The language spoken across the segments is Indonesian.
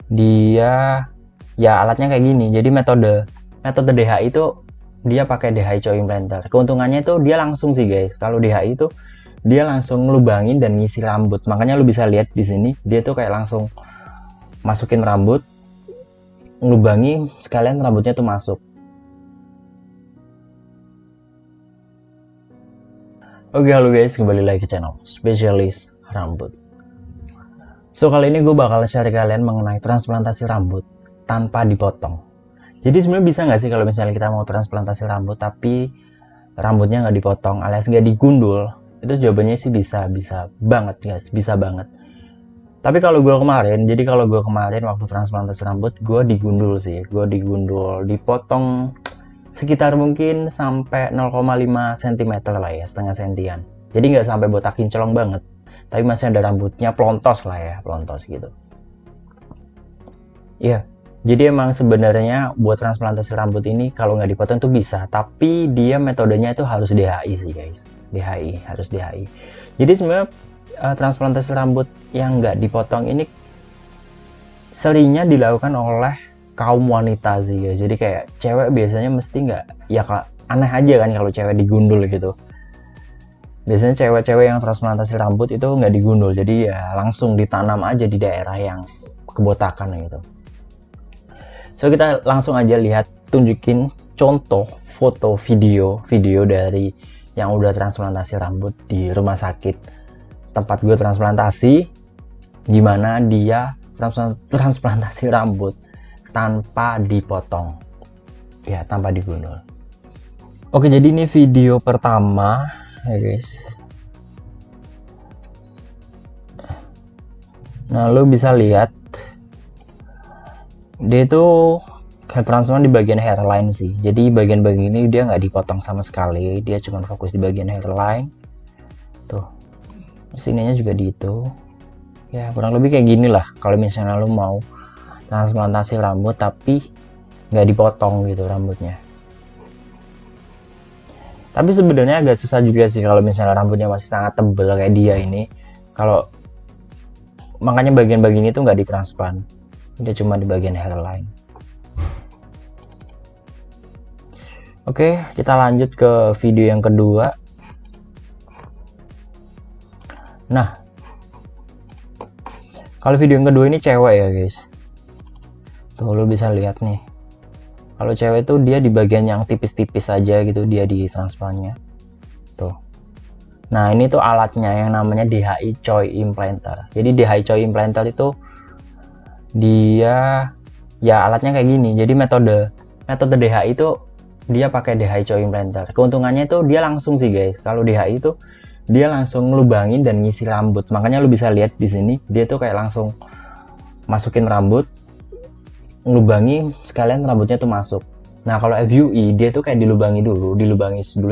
dia ya alatnya kayak gini. Jadi metode DHI itu dia pakai DHI Choy Implanter. Keuntungannya itu dia langsung sih guys. Kalau DHI itu dia langsung ngelubangin dan ngisi rambut. Makanya lu bisa lihat di sini dia tuh kayak langsung masukin rambut, ngelubangi sekalian rambutnya tuh masuk. Oke, halo guys, kembali lagi ke channel Spesialis Rambut. So, kali ini gue bakal share kalian mengenai transplantasi rambut tanpa dipotong. Jadi sebenarnya bisa nggak sih kalau misalnya kita mau transplantasi rambut tapi rambutnya nggak dipotong alias nggak digundul? Itu jawabannya sih bisa banget guys, bisa banget. Tapi kalau gue kemarin waktu transplantasi rambut gue digundul sih, dipotong sekitar mungkin sampai 0,5 cm lah ya, setengah sentian. Jadi nggak sampai botak kinclong banget, tapi masih ada rambutnya pelontos lah ya, pelontos gitu. Iya, jadi emang sebenarnya buat transplantasi rambut ini kalau nggak dipotong tuh bisa, tapi dia metodenya itu harus DHI sih guys, harus DHI. Jadi sebenarnya transplantasi rambut yang nggak dipotong ini seringnya dilakukan oleh kaum wanita sih ya. Jadi kayak cewek biasanya mesti nggak, ya aneh aja kan kalau cewek digundul gitu. Biasanya cewek-cewek yang transplantasi rambut itu nggak digundul, jadi ya langsung ditanam aja di daerah yang kebotakan gitu. So kita langsung aja tunjukin contoh foto video dari yang udah transplantasi rambut di rumah sakit tempat gue transplantasi, gimana dia transplantasi rambut tanpa dipotong ya, tanpa digundul. Oke, jadi ini video pertama ya guys. Nah, lo bisa lihat dia itu transplant di bagian hairline sih. Jadi bagian-bagian ini dia nggak dipotong sama sekali, dia cuma fokus di bagian hairline tuh. Sininya juga di itu ya, kurang lebih kayak gini lah kalau misalnya lo mau transplantasi rambut tapi nggak dipotong gitu rambutnya. Tapi sebenarnya agak susah juga sih kalau misalnya rambutnya masih sangat tebal kayak dia ini. Kalau makanya bagian-bagian itu nggak ditransplant, dia cuma di bagian hairline. Oke, kita lanjut ke video yang kedua. Nah, kalau video yang kedua ini cewek ya guys. Tuh lo bisa lihat nih. Kalau cewek tuh dia di bagian yang tipis-tipis aja gitu, dia di transplantnya. Tuh. Nah, ini tuh alatnya yang namanya DHI Choy Implanter. Jadi DHI Choy Implanter itu dia ya alatnya kayak gini. Jadi metode DHI itu dia pakai DHI Choy Implanter. Keuntungannya itu dia langsung sih guys. Kalau DHI itu dia langsung ngelubangin dan ngisi rambut. Makanya lu bisa lihat di sini dia tuh kayak langsung masukin rambut, ngelubangi sekalian rambutnya tuh masuk. Nah, kalau FUE dia tuh kayak dilubangi dulu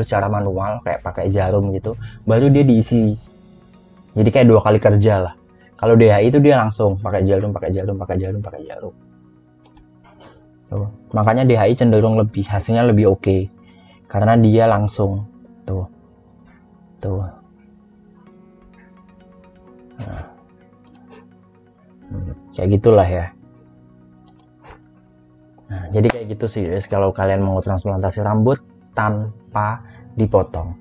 secara manual kayak pakai jarum gitu, baru dia diisi. Jadi kayak 2 kali kerja lah. Kalau DHI itu dia langsung pakai jarum. Tuh. Makanya DHI cenderung hasilnya lebih oke karena dia langsung tuh. Nah, kayak gitulah ya. Nah, jadi kayak gitu sih guys kalau kalian mau transplantasi rambut tanpa dipotong.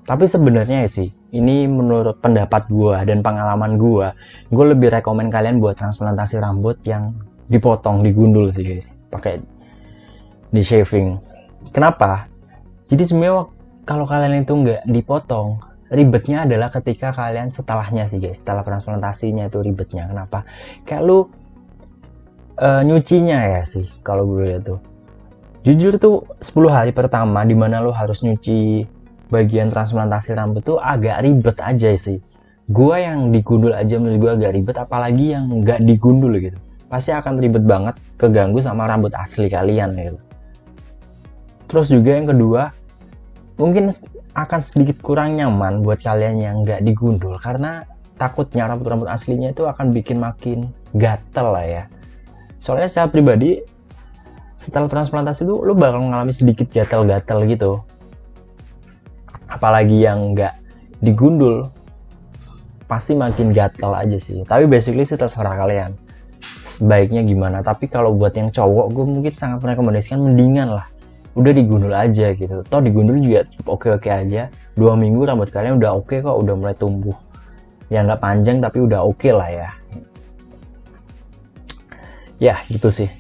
Tapi sebenarnya sih, ini menurut pendapat gua dan pengalaman gua lebih rekomen kalian buat transplantasi rambut yang dipotong, digundul sih guys, pakai di shaving. Kenapa? Jadi sebenarnya kalau kalian itu nggak dipotong, ribetnya adalah ketika kalian setelahnya sih guys, setelah transplantasinya itu ribetnya. Kenapa? Kayak lu nyucinya ya sih kalau gue lihat tuh. Jujur tuh 10 hari pertama dimana lu harus nyuci bagian transplantasi rambut tuh agak ribet aja sih. Gue yang digundul aja menurut gue agak ribet, apalagi yang nggak digundul gitu. Pasti akan ribet banget, keganggu sama rambut asli kalian gitu. Terus juga yang kedua, mungkin akan sedikit kurang nyaman buat kalian yang nggak digundul karena takutnya rambut aslinya itu akan bikin makin gatel lah ya. Soalnya saya pribadi setelah transplantasi lu bakal mengalami sedikit gatel-gatel gitu. Apalagi yang nggak digundul pasti makin gatel aja sih. Tapi basically sih terserah kalian. sebaiknya gimana. Tapi kalau buat yang cowok, gue mungkin sangat merekomendasikan mendingan lah udah digundul aja gitu. Toh digundul juga oke-oke aja. 2 minggu rambut kalian udah oke kok, udah mulai tumbuh. Ya nggak panjang tapi udah oke lah ya. Ya gitu sih.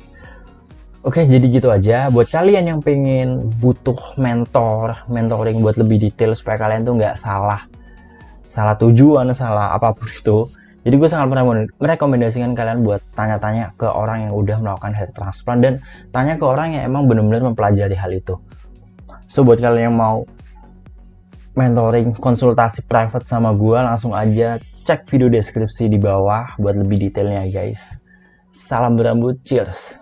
Oke, jadi gitu aja. Buat kalian yang pengen butuh mentoring buat lebih detail supaya kalian tuh nggak salah tujuan, salah apapun itu. Jadi gue sangat merekomendasikan kalian buat tanya-tanya ke orang yang udah melakukan hair transplant dan tanya ke orang yang emang benar-benar mempelajari hal itu. So buat kalian yang mau mentoring, konsultasi private sama gue, langsung aja cek video deskripsi di bawah buat lebih detailnya guys. Salam berambut, cheers!